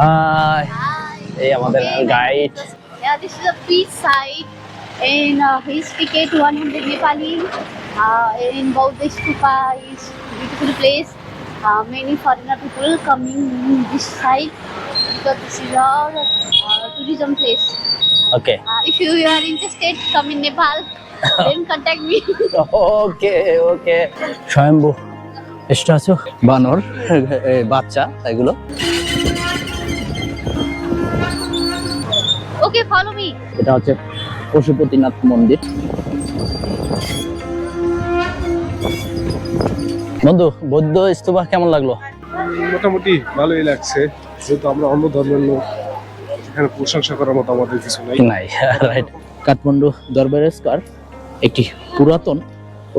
High, Hi. এই আমাদের guide. Yeah, this is a beach side in his ticket 100 Nepali. In Bauddha Stupa is beautiful place. Many foreigner people coming this side because this is our tourism place. Okay If you are interested, come in Nepal. Then contact me. Okay okay. Swayambhu statue, বানর, বাচ্চা এগুলো। Okay, follow me. এটা হচ্ছে পশুপতিনাথ মন্দির। বন্ধু, বৌদ্ধ স্তূপা কেমন লাগলো? মোটামুটি ভালোই লাগছে, যেহেতু আমরা অন্য ধর্মের লোক, এখানে প্রশংসা করার মতো আমাদের কিছু নাই। নাই, রাইট। কাঠমান্ডু দরবারের স্কয়ার একটি পুরাতন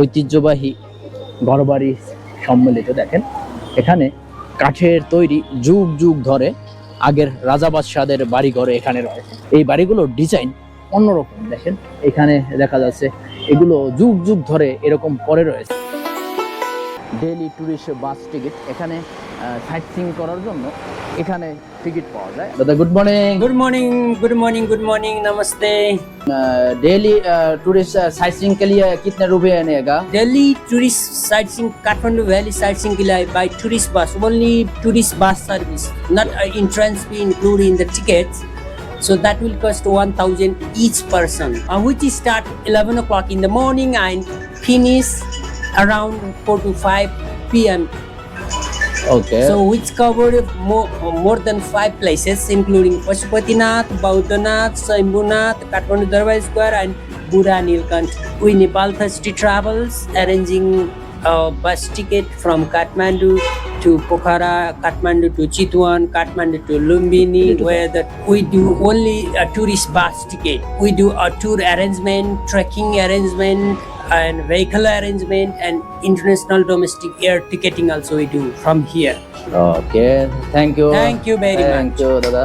ঐতিহ্যবাহী ঘরবাড়ি সম্মিলিত। দেখেন এখানে কাঠের তৈরি যুগ যুগ ধরে আগের রাজা বাদশাহদের বাড়িঘর এখানে রয়েছে। এই বাড়িগুলোর ডিজাইন অন্যরকম। দেখেন এখানে দেখা যাচ্ছে এগুলো যুগ যুগ ধরে এরকম পড়ে রয়েছে। ডেইলি ট্যুরিস্ট বাস টিকিট, এখানে সাইট সিইং করার জন্য এখানে টিকিট পাওয়া যায়। দাদা good morning. Good morning, good morning, good morning, namaste. Daily tourist sight seeing के लिए कितने रुपए आनेगा? Delhi tourist sightseeing, Kathmandu Valley sightseeing ke liye by tourist bus, only tourist bus service, not entrance fee included in the tickets. So that will cost 1,000 each person, which is start 11 o'clock in the morning and finish around 4 to 5 p.m. Okay. So which covered more than 5 places, including Pashupatinath, Bauddhanath, Swayambhunath, Kathmandu Darbar Square, and Buddha Nilkant. We Nepal Thirsty Travels arranging a bus ticket from Kathmandu to Pokhara, Kathmandu to Chitwan, Kathmandu to Lumbini, where we do only a tourist bus ticket. We do a tour arrangement, trekking arrangement, and vehicle arrangement, and international domestic air ticketing also we do from here. Okay, thank you. Thank you very Thank much. you দাদা।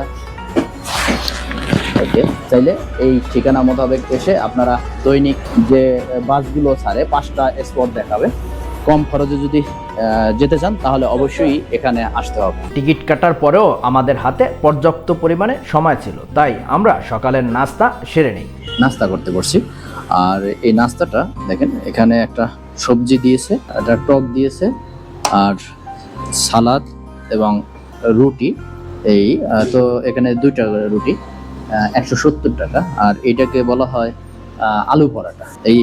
ওকে, চাইলে এই ঠিকানা মোতাবেক এসে আপনারা দৈনিক যে বাসগুলো ছাড়ে 5টা স্পট দেখাবে। কম খরচে যদি যেতে চান তাহলে অবশ্যই এখানে আসতে হবে। টিকিট কাটার পরেও আমাদের হাতে পর্যাপ্ত পরিমাণে সময় ছিল, তাই আমরা সকালের নাস্তা সেরে নিই। নাস্তা করতে বসছি। আর এই নাস্তাটা দেখেন এখানে একটা সবজি দিয়েছে, একটা টক দিয়েছে, আর সালাদ এবং রুটি। এই তো এখানে 2টা রুটি 170 টাকা, আর এটাকে বলা হয় আলু পরাটা। এই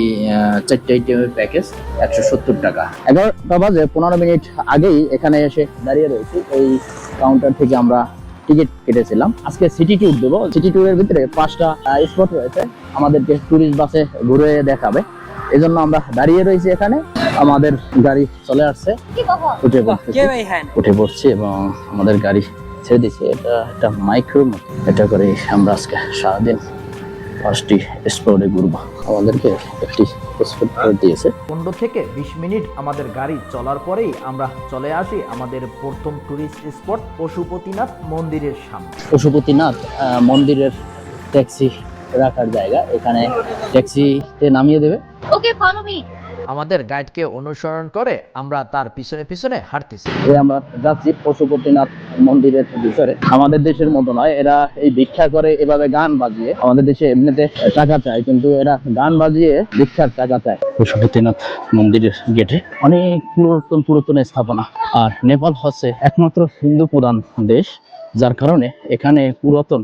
4টা আইটেমের প্যাকেজ 170 টাকা। 11টা বাজে 15 মিনিট আগেই এখানে এসে দাঁড়িয়ে রয়েছি। এই কাউন্টার থেকে আমরা টিকিট কেটেছিলাম। আজকে সিটি ট্যুর দেবো। সিটি ট্যুরের ভিতরে 5টা স্পট রয়েছে, আমাদেরকে ট্যুরিস্ট বাসে ঘুরে দেখাবে। এই জন্য আমরা দাঁড়িয়ে রয়েছি এখানে। আমাদের গাড়ি চলে আসছে, উঠে পড়ছি এবং আমাদের গাড়ি ছেড়ে দিচ্ছে। এটা একটা মাইক্রোর মতো, এটা করে আমরা আজকে সারাদিন 5টি স্পটে ঘুরবো। আমাদেরকে একটি স্পট করে দিয়েছে। 15 থেকে 20 মিনিট আমাদের গাড়ি চলার পরেই আমরা চলে আসি আমাদের প্রথম টুরিস্ট স্পট পশুপতিনাথ মন্দিরের সামনে। পশুপতিনাথ মন্দিরের ট্যাক্সি রাখার জায়গা, এখানে ট্যাক্সিতে নামিয়ে দেবে। Okay, follow me. আমাদের গাইডকে অনুসরণ করে আমরা তার পিছনে পিছনে হাঁটতেছি। এই আমরা যাচ্ছি পশুপতিনাথ মন্দিরের ভিতরে। আমাদের দেশের মতো নয়, এরা এই ভিক্ষা করে এভাবে গান বাজিয়ে। আমাদের দেশে এমনিতে টাকা চায়, কিন্তু এরা গান বাজিয়ে ভিক্ষার টাকা চায়। পশুপতিনাথ মন্দিরের গেটে অনেক পুরাতন পুরাতন স্থাপনা। আর নেপাল হচ্ছে একমাত্র হিন্দু প্রধান দেশ, যার কারণে এখানে পুরাতন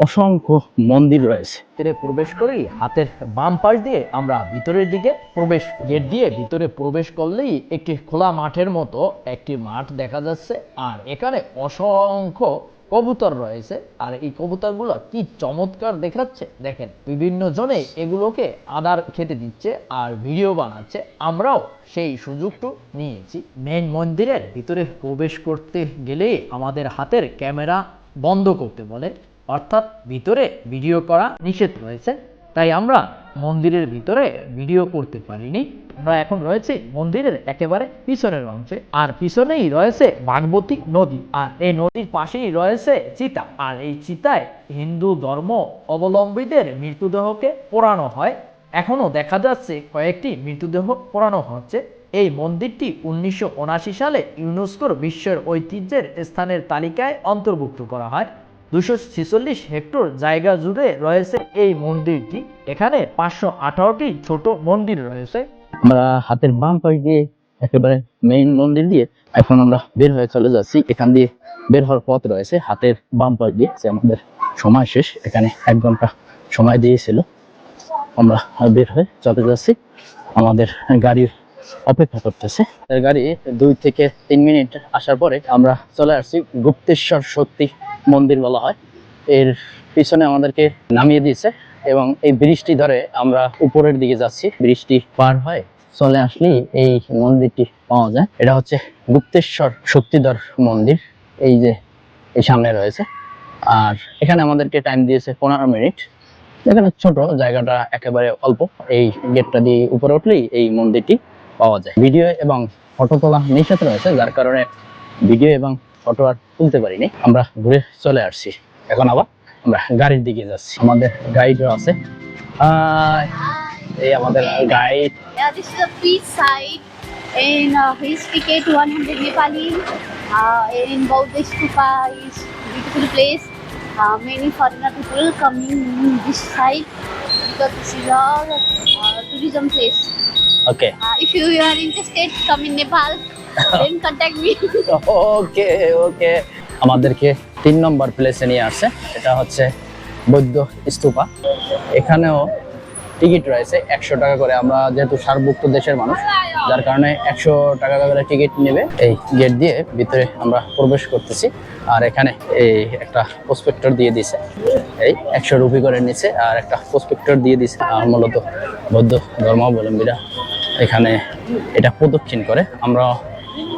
অসংখ্য মন্দির রয়েছে। ভিতরে প্রবেশ করেই হাতের বাম পাশ দিয়ে আমরা ভিতরের দিকে প্রবেশ, গেট দিয়ে ভিতরে প্রবেশ করলেই একটি খোলা মাঠের মতো একটি মাঠ দেখা যাচ্ছে। আর এখানে অসংখ্য কবুতর রয়েছে। আর এই কবুতরগুলো কি চমৎকার দেখাচ্ছে দেখেন। বিভিন্ন জনে এগুলোকে আদার খেতে দিচ্ছে আর ভিডিও বানাচ্ছে। আমরাও সেই সুযোগটু নিয়েছি। মেইন মন্দিরের ভিতরে প্রবেশ করতে গেলেই আমাদের হাতের ক্যামেরা বন্ধ করতে বলে, অর্থাৎ ভিতরে ভিডিও করা নিষেধ রয়েছে। তাই আমরা মন্দিরের ভিতরে ভিডিও করতে পারিনি। আমরা এখন রয়েছে মন্দিরের একেবারে পিছনের অংশে, আর পিছনেই রয়েছে ভাগবতী নদী, আর এই নদীর পাশেই রয়েছে চিতা। আর এই চিতায় হিন্দু ধর্ম অবলম্বীদের মৃতদেহকে পোড়ানো হয়। এখনো দেখা যাচ্ছে কয়েকটি মৃতদেহ পোড়ানো হচ্ছে। এই মন্দিরটি 1979 সালে ইউনেস্কোর বিশ্বের ঐতিহ্যের স্থানের তালিকায় অন্তর্ভুক্ত করা হয়। 246 হেক্টর জায়গা জুড়ে রয়েছে এই মন্দিরটি। এখানে 518টি ছোট মন্দির রয়েছে। আমরা হাতের বাম পাশ দিয়ে একেবারে মেইন মন্দির দিয়ে এখন আমরা বের হয়ে চলে যাচ্ছি। এখান দিয়ে বের হওয়ার পথ রয়েছে হাতের বাম পাশ দিয়ে। আমাদের সময় শেষ, এখানে 1 ঘন্টা সময় দিয়েছিল। আমরা বের হয়ে চলে যাচ্ছি, আমাদের গাড়ির অপেক্ষা করতেছে। গাড়ি 2 থেকে 3 মিনিট আসার পরে আমরা চলে আসছি গুপ্তেশ্বর শক্তি মন্দির বলা হয়। এর পিছনে আমাদেরকে নামিয়ে দিয়েছে এবং এই ব্রিজটি ধরে আমরা উপরের দিকে যাচ্ছি। ব্রিজটি পার হয়ে চলে আসলেই এই মন্দিরটি পাওয়া যায়। এটা হচ্ছে গুপ্তেশ্বর শক্তিধর মন্দির, এই যে এই সামনে রয়েছে। আর এখানে আমাদেরকে টাইম দিয়েছে 15 মিনিট। এখানে ছোট জায়গাটা একেবারে অল্প। এই গেটটা দিয়ে উপরে উঠলেই এই মন্দিরটি পাওয়া যায়। ভিডিও এবং ফটো তোলা নিষেধ রয়েছে, যার কারণে ভিডিও এবং ফটো আর তুলতে পারিনি। আমরা ঘুরে চলে আসছি, এখন আবার আমরা গাড়ির দিকে যাচ্ছি। আমাদের গাইডও আছে, এই আমাদের guide. Yeah, this is a beach side and his ticket 100 Nepali. In Bauddha Stupa is beautiful place. Many foreigner people coming this side because this is a tourism place. Okay If you are interested, come in Nepal, then contact me. ওকে ওকে আমাদেরকে 3 নম্বর প্লেসে নিয়ে আসছে। এটা হচ্ছে বৌদ্ধ স্তূপা। এখানেও ticket রয়েছে 100 টাকা করে। আমরা যেহেতু সার্কভুক্ত দেশের মানুষ, যার কারণে 100 টাকা করে টিকিট নেবে। এই গেট দিয়ে ভিতরে আমরা প্রবেশ করতেছি। আর এখানে এই একটা প্রসপেক্টর দিয়ে দিছে, এই 100 রুপি করে নিচে আর একটা প্রসপেক্টর দিয়ে দিছে। আর মূলত বৌদ্ধ ধর্মাবলম্বীরা এখানে এটা প্রদক্ষিণ করে, আমরা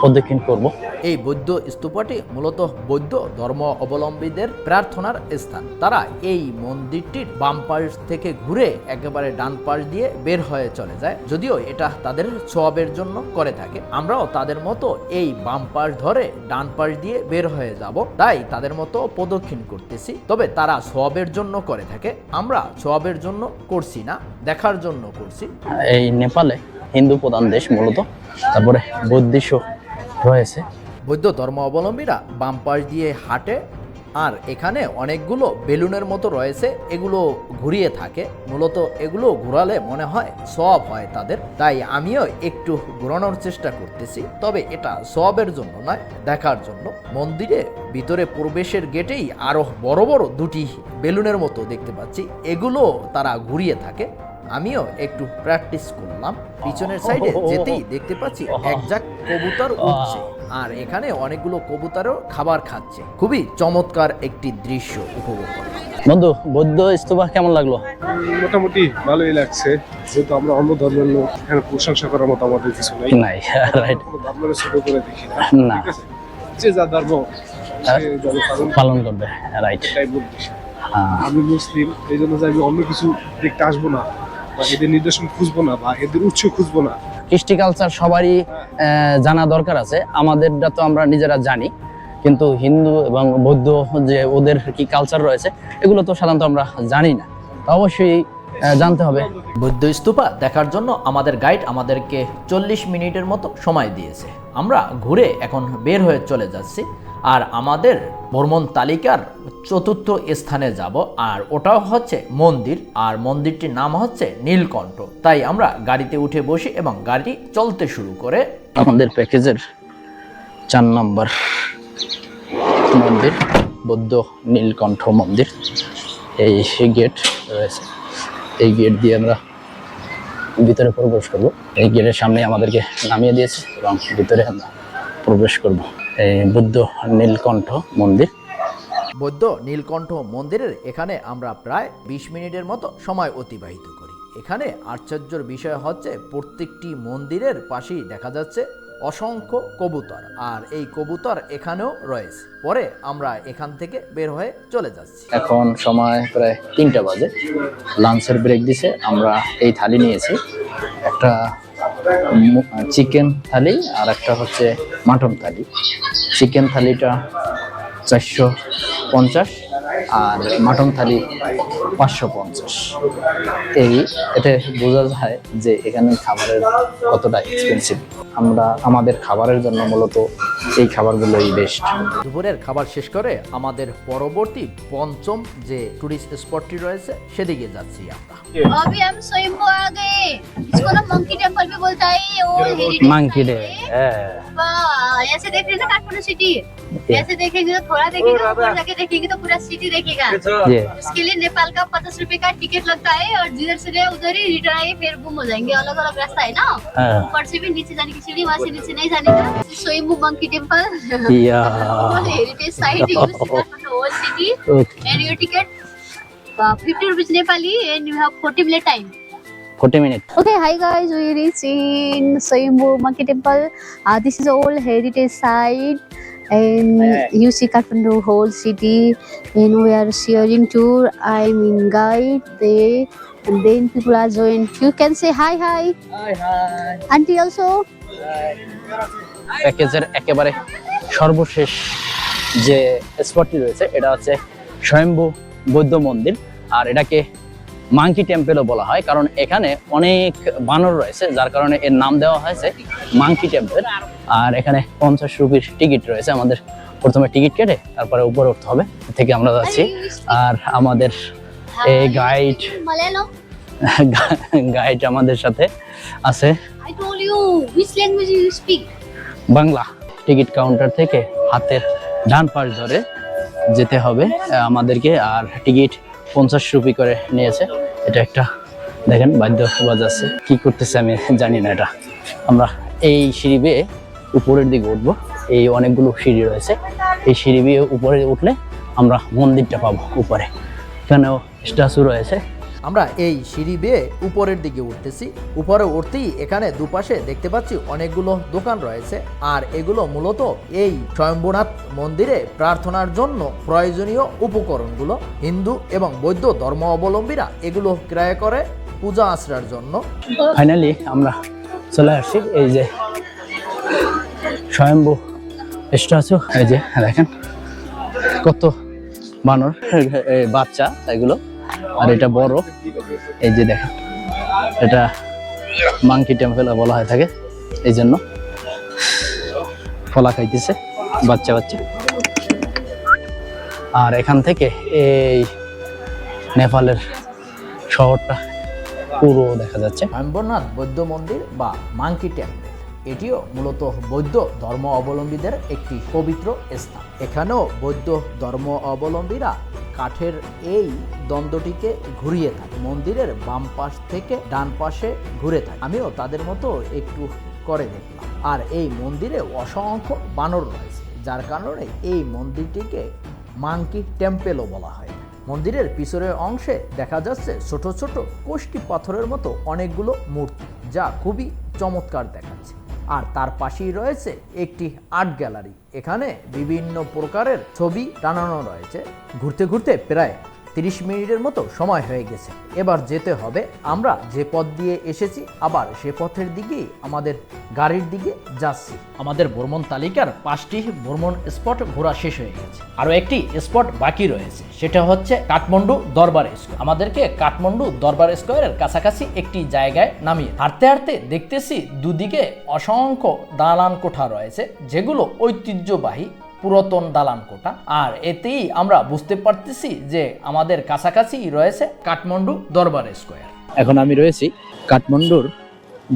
প্রদক্ষিণ করব। এই বৌদ্ধ স্তূপটি মূলত বৌদ্ধ ধর্ম অবলম্বীদের প্রার্থনার স্থান। তারা এই মন্দিরটির বাম পাশ থেকে ঘুরে একেবারে ডান পাশ দিয়ে বের হয়ে চলে যায়, যদিও এটা তাদের সওয়াবের জন্য করে থাকে। আমরাও তাদের মতো এই বাম পাশ ধরে ডান পাশ দিয়ে বের হয়ে যাব, তাই তাদের মতো প্রদক্ষিণ করতেছি। তবে তারা সওয়াবের জন্য করে থাকে, আমরা সওয়াবের জন্য করছি না, দেখার জন্য করছি। এই নেপালে হিন্দু প্রধান দেশ মূলত, তারপরে বৌদ্ধিস্ট রয়েছে। বৌদ্ধ ধর্ম অবলম্বীরা বাম পাশ দিয়ে হাঁটে, আর এখানে অনেকগুলো বেলুনের মতো রয়েছে, এগুলো ঘুরিয়ে থাকে। মূলত এগুলো ঘোরালে মনে হয় সওয়াব হয় তাদের, তাই আমিও একটু ঘোরানোর চেষ্টা করতেছি। তবে এটা সওয়াবের জন্য নয়, দেখার জন্য। মন্দিরে ভিতরে প্রবেশের গেটেই আরো বড় বড় 2টি বেলুনের মতো দেখতে পাচ্ছি, এগুলো তারা ঘুরিয়ে থাকে। আমিও একটু প্র্যাকটিস করলাম। পিছনের সাইডে যেতেই দেখতে পাচ্ছি এক ঝাঁক কবুতর উঠছে, আর এখানে অনেকগুলো কবুতরও খাবার খাচ্ছে। খুবই চমৎকার একটি দৃশ্য উপভোগ করলাম। বন্ধু, বৌদ্ধ স্তূপা কেমন লাগলো? মোটামুটি ভালোই লাগছে, যেহেতু আমরা অন্য ধর্মের লোক, এখানে প্রশংসা করার মতো আমাদের কিছু নেই। নাই, রাইট, কোনো ধর্মের ছোট করে দেখি না, না, ঠিক আছে? যে যা ধর্ম সে যাবে পালন করবে, রাইট। এটাই বলতে। আমি মুসলিম, এই জন্য যে আমি অন্য কিছু দেখতে আসবো না, বা এদের নির্দেশন খুঁজবো না, বা এদের উৎস খুঁজবো না। কৃষ্টি কালচার সবারই জানা দরকার আছে। আমাদেরটা তো আমরা নিজেরা জানি, কিন্তু হিন্দু এবং বৌদ্ধ যে ওদের কি কালচার রয়েছে, এগুলো তো সাধারণত আমরা জানি না। অবশ্যই জানতে হবে। বৌদ্ধ স্তূপা দেখার জন্য আমাদের গাইড আমাদেরকে 40 মিনিটের মতো সময় দিয়েছে। আমরা ঘুরে এখন বের হয়ে চলে যাচ্ছি, আর আমাদের ভ্রমণ তালিকার 4র্থ স্থানে যাব, আর ওটাও হচ্ছে মন্দির, আর মন্দিরটির নাম হচ্ছে নীলকণ্ঠ। তাই আমরা গাড়িতে উঠে বসি এবং গাড়ি চলতে শুরু করে। আমাদের প্যাকেজের 4 নম্বর মন্দির বৌদ্ধ নীলকণ্ঠ মন্দির। এই গেট রয়েছে, এই গেট দিয়ে আমরা ভিতরে প্রবেশ করব। এই গেটের সামনে আমাদেরকে নামিয়ে দিয়েছে এবং ভিতরে আমরা প্রবেশ করব। এই বৌদ্ধ নীলকণ্ঠ মন্দির। বৌদ্ধ নীলকণ্ঠ মন্দিরের এখানে আমরা প্রায় 20 মিনিটের মতো সময় অতিবাহিত করি। এখানে আশ্চর্যের বিষয় হচ্ছে প্রত্যেকটি মন্দিরের পাশেই দেখা যাচ্ছে অসংখ্য কবুতর, আর এই কবুতর এখানেও রয়েছে। পরে আমরা এখান থেকে বের হয়ে চলে যাচ্ছি। এখন সময় প্রায় 3টা বাজে, লাঞ্চের ব্রেক দিছে। আমরা এই থালি নিয়েছি, একটা চিকেন থালি আর একটা হচ্ছে মাটন থালি। চিকেন থালিটা 450 আর মাটন থালি 550। এতে বোঝা যায় যে এখানে খাবারের কতটা এক্সপেন্সিভ। আমরা আমাদের খাবারের জন্য মূলত এই খাবারগুলোই বেস্ট। দুপুরের খাবার শেষ করে আমাদের পরবর্তী পঞ্চম যে টুরিস্ট স্পটটি রয়েছে সেদিকে যাচ্ছি আমরা। अभी हम स्वयंभू आ गए। इसको ना मंकी टेम्पल भी बोलता है। ये old heritage Monkey site Day, है। ऐसे देख रहे हैं ना काठमांडू सिटी, ऐसे देखेंगे तो थोड़ा देखेंगे, ऊपर जाके देखेंगे तो पूरा सिटी देखेगा। इसके लिए नेपाल का 50 रुपए का टिकट लगता है और जिधर से गए उधर ही रिटर्न आए फिर गुम हो जाएंगे। अलग अलग रास्ता है ना, ऊपर से भी नीचे जाने की सीढ़ी, वहाँ से नीचे नहीं जाने का। स्वयंभू monkey temple heritage site, old city and your ticket 50 rupees Nepali and you have 40 minute time. 40 minutes. Okay, hi guys, we reached in Swayambhu Monkey Temple. This is all heritage site and you see Kathmandu whole city and we are sharing tour. I'm in guide there and then people are joined. You can say hi. Hi. Auntie also. প্যাকেজের একেবারে সর্বশেষ যে স্পটটি রয়েছে এটা হচ্ছে স্বয়ম্ভু বৌদ্ধ মন্দির, আর এটাকে মাঙ্কি টেম্পেলও বলা হয় কারণ এখানে অনেক বানর রয়েছে, যার কারণে এর নাম দেওয়া হয়েছে মাঙ্কি টেম্পল। আর এখানে 50 রুপির টিকিট রয়েছে, আমাদের প্রথমে টিকিট কেটে তারপরে উপরে উঠতে হবে। থেকে আমরা যাচ্ছি, আর আমাদের এই গাইড আমাদের সাথে আছে। I told you which language you speak. Bangla. Ticket counter থেকে হাতের ডান পাশ ধরে যেতে হবে আমাদেরকে, আর টিকিট 50 রুপি করে নিয়েছে। এটা একটা দেখেন বাদ্য বাজাচ্ছে, কি করতেছে আমি জানি না। এটা আমরা এই সিঁড়ি বেয়ে উপরের দিকে উঠবো। এই অনেকগুলো সিঁড়ি রয়েছে, এই সিঁড়ি বেয়ে উপরে উঠলে আমরা মন্দিরটা পাবো। উপরে এখানেও স্ট্যাচু রয়েছে। আমরা এই সিঁড়ি বেয়ে উপরের দিকে উঠতেছি। উপরে উঠতেই এখানে দুপাশে দেখতে পাচ্ছি অনেকগুলো দোকান রয়েছে, আর এগুলো মূলত এই স্বয়ম্ভূনাথ মন্দিরে প্রার্থনার জন্য প্রয়োজনীয় উপকরণগুলো হিন্দু এবং বৌদ্ধ ধর্ম অবলম্বীরা এগুলো ক্রয় করে পূজা আশ্রয়ের জন্য। ফাইনালি আমরা চলে আসছি এই যে স্বয়ম্ভু স্ট্যাচু। এই যে দেখেন কত বানর বাচ্চা এগুলো, আর এটা বড়। এই যে দেখেন এটা মাঙ্কি টেম্পল বলা হয় থাকে, এই জন্য ফলা খাইতেছে বাচ্চা বাচ্চা। আর এখান থেকে এই নেপালের শহরটা পুরো দেখা যাচ্ছে। স্বয়ম্ভূনাথ বৌদ্ধ মন্দির বা মাঙ্কি টেম্পল, এটিও মূলত বৌদ্ধ ধর্ম অবলম্বীদের একটি পবিত্র স্থান। এখানেও বৌদ্ধ ধর্ম অবলম্বীরা কাঠের এই দ্বন্দ্বটিকে ঘুরিয়ে থাকে, মন্দিরের বাম পাশ থেকে ডান পাশে ঘুরে থাকে। আমিও তাদের মতো একটু করে দেখলাম। আর এই মন্দিরে অসংখ্য বানর রয়েছে, যার কারণে এই মন্দিরটিকে মাঙ্কি টেম্পেলও বলা হয়। মন্দিরের পিছনের অংশে দেখা যাচ্ছে ছোট ছোট কোষ্ঠী পাথরের মতো অনেকগুলো মূর্তি, যা খুবই চমৎকার দেখাচ্ছে। আর তার পাশেই রয়েছে একটি আর্ট গ্যালারি, এখানে বিভিন্ন প্রকারের ছবি টানানো রয়েছে। ঘুরতে ঘুরতে প্রায় 30 মিনিটের মতো সময় হয়ে গেছে। এবার যেতে হবে আমরা যে পথ দিয়ে এসেছি, আবার সে পথের দিকেই আমাদের গাড়ির দিকে যাচ্ছি। আমাদের ভ্রমণ তালিকার 5টি ভ্রমণ স্পট ঘোরা শেষ হয়ে গেছে, আরও একটি স্পট বাকি রয়েছে, সেটা হচ্ছে কাঠমান্ডু দরবার স্কোয়ার। আমাদেরকে কাঠমান্ডু দরবার স্কোয়ারের কাছাকাছি একটি জায়গায় নামিয়ে হাঁটতে হাঁটতে দেখতেছি দুদিকে অসংখ্য দালান কোঠা রয়েছে, যেগুলো ঐতিহ্যবাহী পুরাতন দালান কোঠা। আর এতেই আমরা বুঝতে পারতেছি যে আমাদের কাছাকাছি রয়েছে কাঠমান্ডু দরবার স্কোয়ার। এখন আমি রয়েছি কাঠমান্ডুর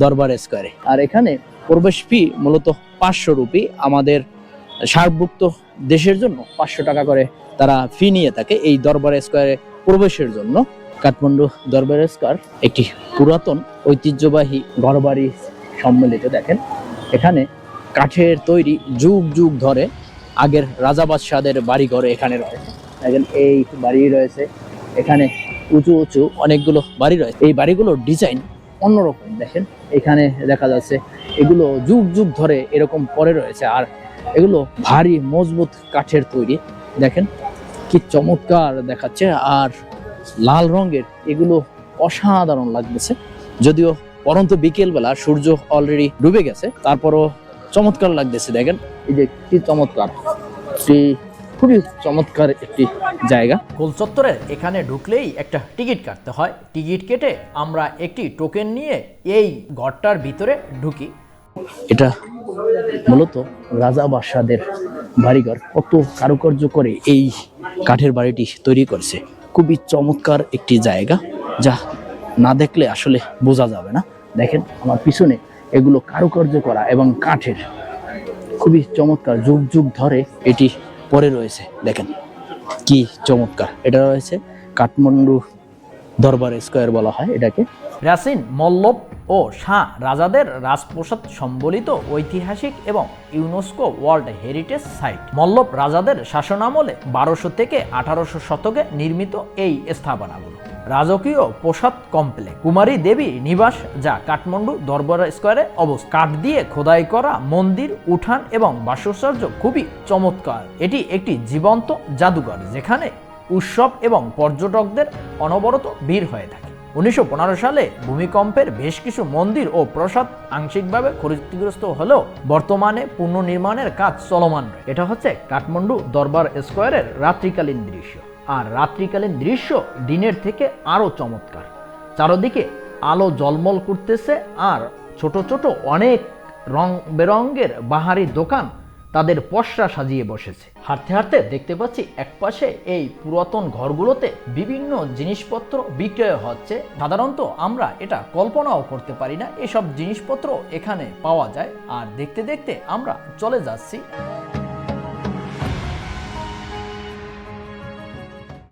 দরবার স্কোয়ারে, আর এখানে প্রবেশ ফি মূলত 500 রুপি। আমাদের সার্কভুক্ত দেশের জন্য 500 টাকা করে তারা ফি নিয়ে থাকে এই দরবার স্কোয়ারে প্রবেশের জন্য। কাঠমান্ডু দরবার স্কোয়ার একটি পুরাতন ঐতিহ্যবাহী ঘরবাড়ি সম্মিলিত। দেখেন এখানে কাঠের তৈরি যুগ যুগ ধরে আগের রাজা বাদশাহদের বাড়ি ঘর এখানে রয়েছে। দেখেন এই বাড়ি রয়েছে, এখানে উঁচু উঁচু অনেকগুলো বাড়ি রয়েছে। এই বাড়িগুলোর ডিজাইন অন্যরকম। দেখেন এখানে দেখা যাচ্ছে এগুলো যুগ যুগ ধরে এরকম পড়ে রয়েছে, আর এগুলো ভারী মজবুত কাঠের তৈরি। দেখেন কি চমৎকার দেখাচ্ছে, আর লাল রঙের এগুলো অসাধারণ লাগতেছে। যদিও পরন্ত বিকেলবেলা সূর্য অলরেডি ডুবে গেছে, তারপরও চমৎকার লাগতেছে। দেখেন এই যে কি চমৎকার, খুবই চমৎকার একটি জায়গা। গোল চত্বরের এখানে ঢুকলেই একটা টিকিট কাটতে হয়। টিকিট কেটে আমরা একটি টোকেন নিয়ে এই ঘরটার ভিতরে ঢুকি। এটা মূলত রাজা বাদশাদের বাড়িঘর। কত কারুকার্য করে এই কাঠের বাড়িটি তৈরি করছে। খুবই চমৎকার একটি জায়গা, যা না দেখলে আসলে বোঝা যাবে না। দেখেন আমার পিছনে এগুলো কারুকার্য করা এবং কাঠের, খুবই চমৎকার। যুগ যুগ ধরে এটি পড়ে রয়েছে। দেখেন কি চমৎকার। এটা রয়েছে কাঠমান্ডু দরবার স্কয়ার বলা হয় এটাকে। প্রাচীন মল্লব ও শাহ রাজাদের রাজপ্রাসাদ সম্বলিত ঐতিহাসিক এবং ইউনেস্কো ওয়ার্ল্ড হেরিটেজ সাইট। মল্লব রাজাদের শাসনামলে 1200 থেকে 1800 শতকে নির্মিত এই স্থাপনাগুলো রাজকীয় প্রসাদ কমপ্লেক্স, কুমারী দেবী নিবাস, যা কাঠমান্ডু দরবার স্কয়ারে অবস্থিত। কাঠ দিয়ে খোদাই করা মন্দির, উঠান এবং ভাস্কর্য খুবই চমৎকার। এটি একটি জীবন্ত জাদুঘর, যেখানে উৎসব এবং পর্যটকদের অনবরত ভিড় হয়ে থাকে। 1915 সালে ভূমিকম্পের বেশ কিছু মন্দির ও প্রাসাদ আংশিকভাবে ক্ষতিগ্রস্ত হলেও বর্তমানে পুনর্নির্মাণের কাজ চলমান রয়েছে। এটা হচ্ছে কাঠমান্ডু দরবার স্কয়ারের রাত্রিকালীন দৃশ্য। আর রাত্রিকালীন দৃশ্য দিনের থেকে আরো চমৎকার। চারদিকে আলো ঝলমল করতেছে, আর ছোট ছোট অনেক রং বেরঙের বাহারি দোকান তাদের পসরা সাজিয়ে বসেছে। হাঁটতে হাঁটতে দেখতে পাচ্ছি একপাশে এই পুরাতন ঘরগুলোতে বিভিন্ন জিনিসপত্র বিক্রয় হচ্ছে। সাধারণত আমরা এটা কল্পনাও করতে পারি না এসব জিনিসপত্র এখানে পাওয়া যায়। আর দেখতে দেখতে আমরা চলে যাচ্ছি